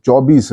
24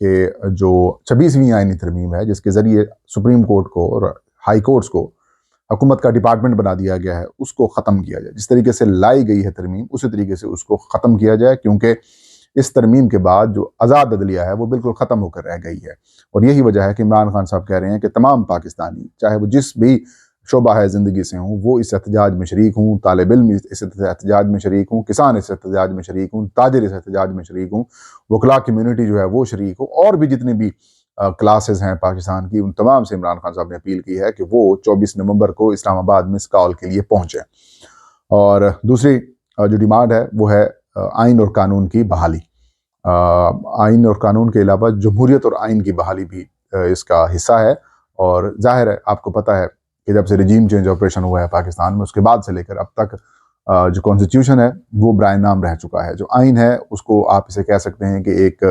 کہ جو 26ویں آئینی ترمیم ہے جس کے ذریعے سپریم کورٹ کو اور ہائی کورٹس کو حکومت کا ڈپارٹمنٹ بنا دیا گیا ہے اس کو ختم کیا جائے. جس طریقے سے لائی گئی ہے ترمیم اسی طریقے سے اس کو ختم کیا جائے، کیونکہ اس ترمیم کے بعد جو آزاد عدلیہ ہے وہ بالکل ختم ہو کر رہ گئی ہے. اور یہی وجہ ہے کہ عمران خان صاحب کہہ رہے ہیں کہ تمام پاکستانی چاہے وہ جس بھی شعبہ ہے زندگی سے ہوں وہ اس احتجاج میں شریک ہوں، طالب علم اس احتجاج میں شریک ہوں، کسان اس احتجاج میں شریک ہوں، تاجر اس احتجاج میں شریک ہوں، وکلاء کمیونٹی جو ہے وہ شریک ہو، اور بھی جتنے بھی کلاسز ہیں پاکستان کی، ان تمام سے عمران خان صاحب نے اپیل کی ہے کہ وہ 24 نومبر کو اسلام آباد میں اس کال کے لیے پہنچیں. اور دوسری جو ڈیمانڈ ہے وہ ہے آئین اور قانون کی بحالی. آئین اور قانون کے علاوہ جمہوریت اور آئین کی بحالی بھی اس کا حصہ ہے. اور ظاہر ہے آپ کو پتہ ہے کہ جب سے رجیم چینج آپریشن ہوا ہے پاکستان میں، اس کے بعد سے لے کر اب تک جو کانسٹیٹیوشن ہے وہ برائے نام رہ چکا ہے. جو آئین ہے اس کو آپ اسے کہہ سکتے ہیں کہ ایک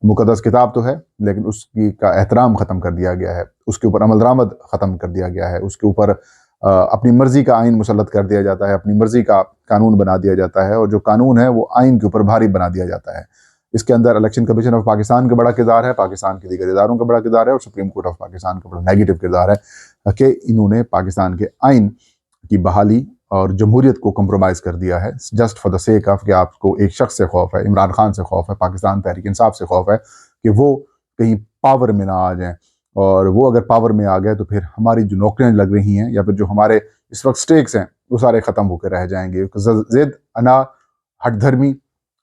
مقدس کتاب تو ہے، لیکن اس کی کا احترام ختم کر دیا گیا ہے، اس کے اوپر عمل درآمد ختم کر دیا گیا ہے، اس کے اوپر اپنی مرضی کا آئین مسلط کر دیا جاتا ہے، اپنی مرضی کا قانون بنا دیا جاتا ہے، اور جو قانون ہے وہ آئین کے اوپر بھاری بنا دیا جاتا ہے. اس کے اندر الیکشن کمیشن آف پاکستان کا بڑا کردار ہے، پاکستان کے دیگر اداروں کا بڑا کردار ہے، اور سپریم کورٹ آف پاکستان کا بڑا نیگیٹو کردار ہے کہ انہوں نے پاکستان کے آئین کی بحالی اور جمہوریت کو کمپرومائز کر دیا ہے just for the sake of کہ آپ کو ایک شخص سے خوف ہے، عمران خان سے خوف ہے، پاکستان تحریک انصاف سے خوف ہے کہ وہ کہیں پاور میں نہ آ جائیں. اور وہ اگر پاور میں آ گئے تو پھر ہماری جو نوکریاں لگ رہی ہیں یا پھر جو ہمارے اس وقت سٹیکس ہیں وہ سارے ختم ہو کے رہ جائیں گے. زد انا ہٹ دھرمی،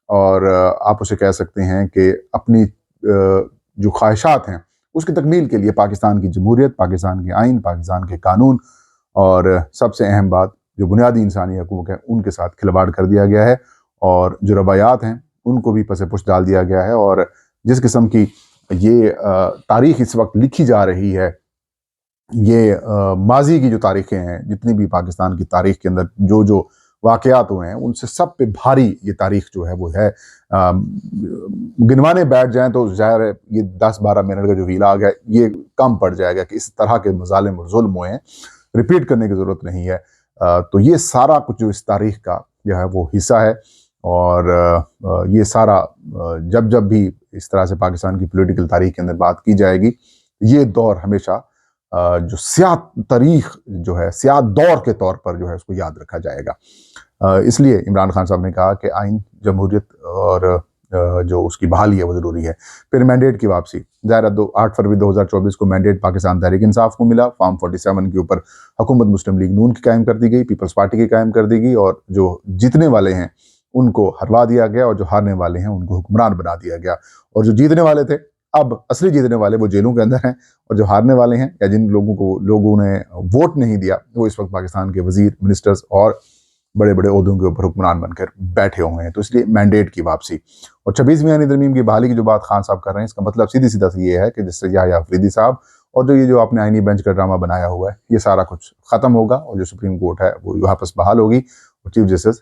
اور آپ اسے کہہ سکتے ہیں کہ اپنی جو خواہشات ہیں اس کی تکمیل کے لیے پاکستان کی جمہوریت، پاکستان کے آئین، پاکستان کے قانون، اور سب سے اہم بات جو بنیادی انسانی حقوق ہیں ان کے ساتھ کھلواڑ کر دیا گیا ہے، اور جو روایات ہیں ان کو بھی پس پش ڈال دیا گیا ہے. اور جس قسم کی یہ تاریخ اس وقت لکھی جا رہی ہے، یہ ماضی کی جو تاریخیں ہیں جتنی بھی پاکستان کی تاریخ کے اندر جو واقعات ہوئے ہیں ان سے سب پہ بھاری یہ تاریخ جو ہے وہ ہے. گنوانے بیٹھ جائیں تو ظاہر ہے یہ 10-12 منٹ کا جو ویلاگ ہے یہ کم پڑ جائے گا کہ اس طرح کے مظالم اور ظلم ہوئے ہیں، ریپیٹ کرنے کی ضرورت نہیں ہے. تو یہ سارا کچھ جو اس تاریخ کا جو ہے وہ حصہ ہے، اور یہ سارا جب بھی اس طرح سے پاکستان کی پولیٹیکل تاریخ کے اندر بات کی جائے گی، یہ دور ہمیشہ جو سیاہ تاریخ جو ہے، سیاہ دور کے طور پر جو ہے اس کو یاد رکھا جائے گا. اس لیے عمران خان صاحب نے کہا کہ آئین، جمہوریت اور جو اس کی بحالی ہے وہ ضروری ہے. پھر مینڈیٹ کی واپسی، ظاہر 8 فروری 2024 کو مینڈیٹ پاکستان تحریک انصاف کو ملا. فارم 47 کے اوپر حکومت مسلم لیگ نون کی قائم کر دی گئی، پیپلز پارٹی کی قائم کر دی گئی، اور جو جیتنے والے ہیں ان کو ہروا دیا گیا، اور جو ہارنے والے ہیں ان کو حکمران بنا دیا گیا. اور جو جیتنے والے تھے، اب اصلی جیتنے والے وہ جیلوں کے اندر ہیں، اور جو ہارنے والے ہیں یا جن لوگوں نے ووٹ نہیں دیا وہ اس وقت پاکستان کے وزیر، منسٹرز اور بڑے بڑے عہدوں کے اوپر حکمران بن کر بیٹھے ہوئے ہیں. تو اس لیے مینڈیٹ کی واپسی اور 26ویں آئینی ترمیم کی بحالی کی جو بات خان صاحب کر رہے ہیں، اس کا مطلب سیدھی سیدھا سے یہ ہے کہ جس سے یحییٰ آفریدی صاحب اور جو آپ نے آئینی بینچ کا ڈرامہ بنایا ہوا ہے یہ سارا کچھ ختم ہوگا، اور جو سپریم کورٹ ہے وہ واپس بحال ہوگی، اور چیف جسٹس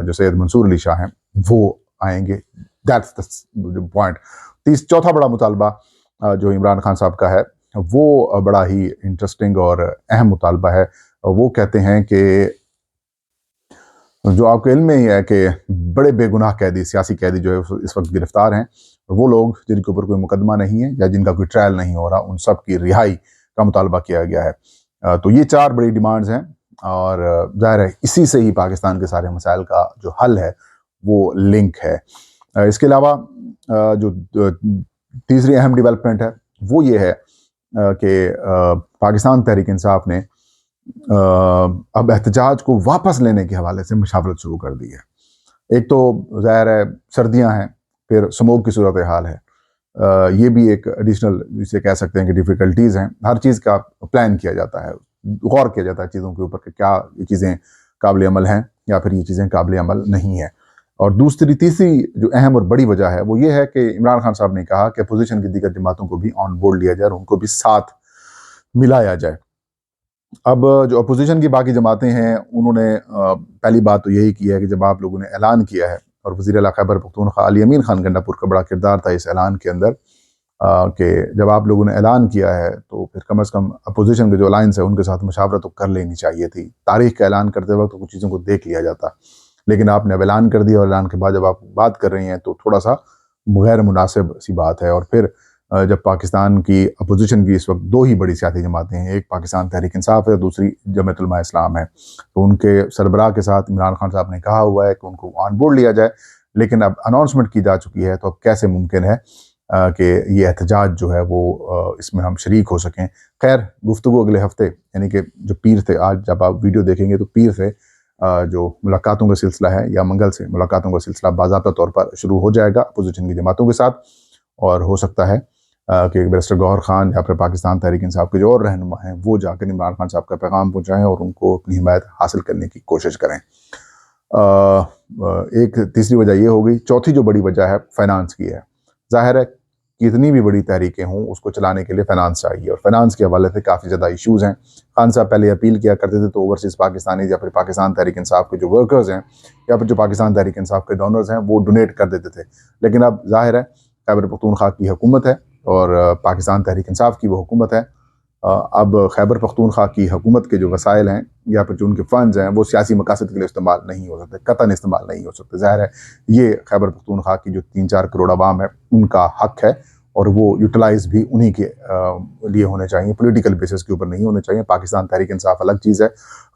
جو سید منصور علی شاہ ہیں وہ آئیں گے. That's the point. چوتھا بڑا مطالبہ جو عمران خان صاحب کا ہے وہ بڑا ہی انٹرسٹنگ اور اہم مطالبہ ہے. وہ کہتے ہیں کہ جو آپ کے علم میں ہی ہے کہ بڑے بے گناہ قیدی، سیاسی قیدی جو ہے اس وقت گرفتار ہیں، وہ لوگ جن کے اوپر کوئی مقدمہ نہیں ہے یا جن کا کوئی ٹرائل نہیں ہو رہا، ان سب کی رہائی کا مطالبہ کیا گیا ہے. تو یہ 4 بڑی ڈیمانڈز ہیں، اور ظاہر ہے اسی سے ہی پاکستان کے سارے مسائل کا جو حل ہے وہ لنک ہے. اس کے علاوہ جو تیسری اہم ڈیولپمنٹ ہے وہ یہ ہے کہ پاکستان تحریک انصاف نے اب احتجاج کو واپس لینے کے حوالے سے مشاورت شروع کر دی ہے. ایک تو ظاہر ہے سردیاں ہیں، پھر سموگ کی صورتحال ہے، یہ بھی ایک ایڈیشنل جسے کہہ سکتے ہیں کہ ڈیفیکلٹیز ہیں. ہر چیز کا پلان کیا جاتا ہے، غور کیا جاتا ہے چیزوں کے اوپر کہ کیا یہ چیزیں قابل عمل ہیں یا پھر یہ چیزیں قابل عمل نہیں ہیں. اور تیسری جو اہم اور بڑی وجہ ہے وہ یہ ہے کہ عمران خان صاحب نے کہا کہ اپوزیشن کی دیگر جماعتوں کو بھی آن بورڈ لیا جائے اور ان کو بھی ساتھ ملایا جائے. اب جو اپوزیشن کی باقی جماعتیں ہیں انہوں نے پہلی بات تو یہی کی ہے کہ جب آپ لوگوں نے اعلان کیا ہے، اور وزیر اعلیٰ خیبر پختونخوا علی امین خان گنڈا پور کا بڑا کردار تھا اس اعلان کے اندر، کہ جب آپ لوگوں نے اعلان کیا ہے تو پھر کم از کم اپوزیشن کے جو الائنس ہے ان کے ساتھ مشاورت تو کر لینی چاہیے تھی. تاریخ کا اعلان کرتے وقت کچھ چیزوں کو دیکھ لیا جاتا، لیکن آپ نے اب اعلان کر دیا، اور اعلان کے بعد جب آپ بات کر رہی ہیں تو تھوڑا سا غیر مناسب سی بات ہے. اور پھر جب پاکستان کی اپوزیشن کی اس وقت دو ہی بڑی سیاسی جماعتیں ہیں، ایک پاکستان تحریک انصاف ہے، دوسری جمعیت علماء اسلام ہے، تو ان کے سربراہ کے ساتھ عمران خان صاحب نے کہا ہوا ہے کہ ان کو آن بورڈ لیا جائے، لیکن اب اناؤنسمنٹ کی جا چکی ہے، تو اب کیسے ممکن ہے کہ یہ احتجاج جو ہے وہ اس میں ہم شریک ہو سکیں۔ خیر، گفتگو اگلے ہفتے یعنی کہ جو پیر تھے، آج جب آپ ویڈیو دیکھیں گے تو پیر سے جو ملاقاتوں کا سلسلہ ہے یا منگل سے ملاقاتوں کا سلسلہ باضابطہ طور پر شروع ہو جائے گا اپوزیشن کی جماعتوں کے ساتھ، اور ہو سکتا ہے کہ بیرسٹر گوہر خان یا پھر پاکستان تحریک انصاف کے جو اور رہنما ہیں وہ جا کر عمران خان صاحب کا پیغام پہنچائیں اور ان کو اپنی حمایت حاصل کرنے کی کوشش کریں۔ ایک تیسری وجہ یہ ہوگی۔ چوتھی جو بڑی وجہ ہے فائنانس کی ہے۔ ظاہر ہے کتنی بھی بڑی تحریکیں ہوں اس کو چلانے کے لیے فائنانس چاہیے، اور فائنانس کے حوالے سے کافی زیادہ ایشوز ہیں۔ خان صاحب پہلے اپیل کیا کرتے تھے تو اوورسیز پاکستانی یا پھر پاکستان تحریک انصاف کے جو ورکرز ہیں یا پھر جو پاکستان تحریک انصاف کے ڈونرز ہیں وہ ڈونیٹ کر دیتے تھے، لیکن اب ظاہر ہے خیبر پختونخوا کی حکومت ہے اور پاکستان تحریک انصاف کی وہ حکومت ہے۔ اب خیبر پختونخوا کی حکومت کے جو وسائل ہیں یا پھر جو ان کے فنڈز ہیں وہ سیاسی مقاصد کے لیے استعمال نہیں ہو سکتے، قطعاً استعمال نہیں ہو سکتے۔ ظاہر ہے یہ خیبر پختونخوا کی جو 3-4 کروڑ عوام ہے ان کا حق ہے، اور وہ یوٹیلائز بھی انہی کے لیے ہونے چاہیے، پولیٹیکل بیسس کے اوپر نہیں ہونے چاہیے۔ پاکستان تحریک انصاف الگ چیز ہے،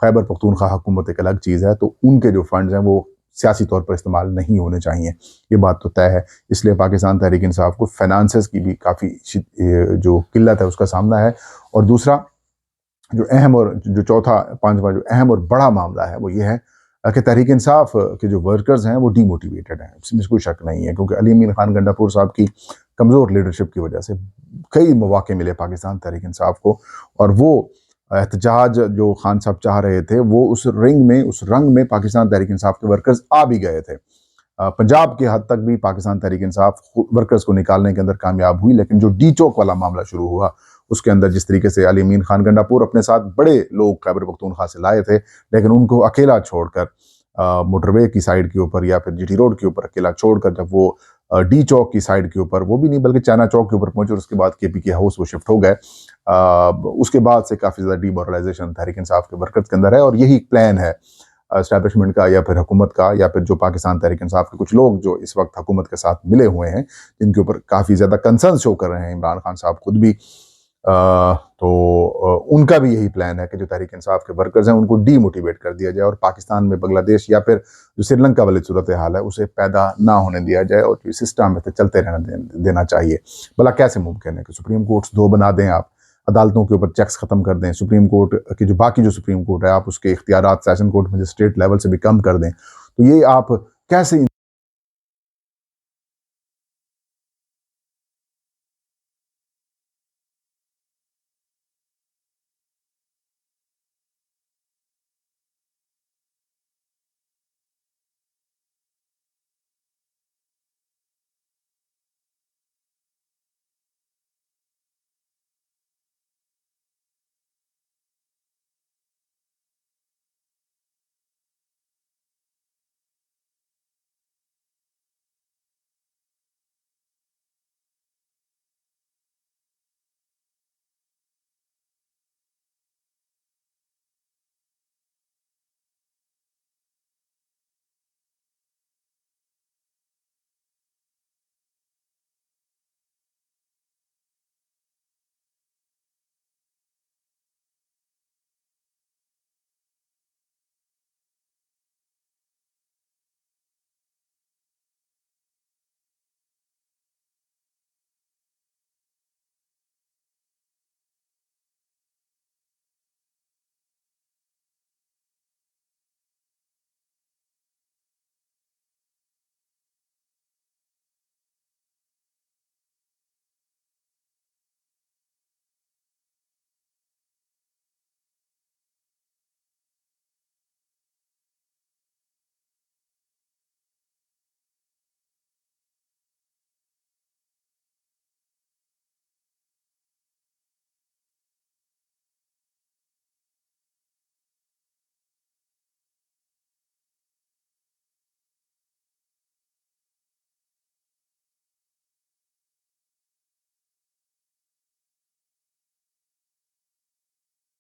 خیبر پختونخوا حکومت ایک الگ چیز ہے، تو ان کے جو فنڈز ہیں وہ سیاسی طور پر استعمال نہیں ہونے چاہیے، یہ بات تو طے ہے۔ اس لیے پاکستان تحریک انصاف کو فائنانسز کی بھی کافی جو قلت ہے اس کا سامنا ہے۔ اور دوسرا جو اہم اور جو چوتھا پانچواں جو اہم اور بڑا معاملہ ہے وہ یہ ہے کہ تحریک انصاف کے جو ورکرز ہیں وہ ڈی موٹیویٹڈ ہیں، اس میں کوئی شک نہیں ہے، کیونکہ علی امین خان گنڈا پور صاحب کی کمزور لیڈرشپ کی وجہ سے کئی مواقع ملے پاکستان تحریک انصاف کو، اور وہ احتجاج جو خان صاحب چاہ رہے تھے وہ اس رنگ میں پاکستان تحریک انصاف کے ورکرز آ بھی گئے تھے۔ پنجاب کے حد تک بھی پاکستان تحریک انصاف ورکرز کو نکالنے کے اندر کامیاب ہوئی، لیکن جو ڈی چوک والا معاملہ شروع ہوا اس کے اندر جس طریقے سے علی امین خان گنڈا پور اپنے ساتھ بڑے لوگ خیبر پختونخوا سے لائے تھے، لیکن ان کو اکیلا چھوڑ کر موٹر وے کی سائیڈ کے اوپر یا پھر جی ٹی روڈ کے اوپر اکیلا چھوڑ کر جب وہ ڈی چوک کی سائیڈ کے اوپر، وہ بھی نہیں بلکہ چائنا چوک کے اوپر پہنچے اور اس کے بعد کے پی کے ہاؤس وہ شفٹ ہو گئے، اس کے بعد سے کافی زیادہ ڈی مورلائزیشن تحریک انصاف کے ورکرز کے اندر ہے، اور یہی پلان ہے اسٹیبلشمنٹ کا یا پھر حکومت کا یا پھر جو پاکستان تحریک انصاف کے کچھ لوگ جو اس وقت حکومت کے ساتھ ملے ہوئے ہیں جن کے اوپر کافی زیادہ کنسرن شو کر رہے ہیں عمران خان صاحب خود بھی، تو ان کا بھی یہی پلان ہے کہ جو تحریک انصاف کے ورکرز ہیں ان کو ڈی موٹیویٹ کر دیا جائے اور پاکستان میں بنگلہ دیش یا پھر جو سری لنکا والی صورتحال ہے اسے پیدا نہ ہونے دیا جائے، اور جو سسٹم ہے چلتے رہنے دینا چاہیے۔ بھلا کیسے ممکن ہے کہ سپریم کورٹس 2 بنا دیں آپ، عدالتوں کے اوپر چیکس ختم کر دیں، سپریم کورٹ کی جو باقی جو سپریم کورٹ ہے آپ اس کے اختیارات سیشن کورٹ مجسٹریٹ لیول سے بھی کم کر دیں، تو یہ آپ کیسے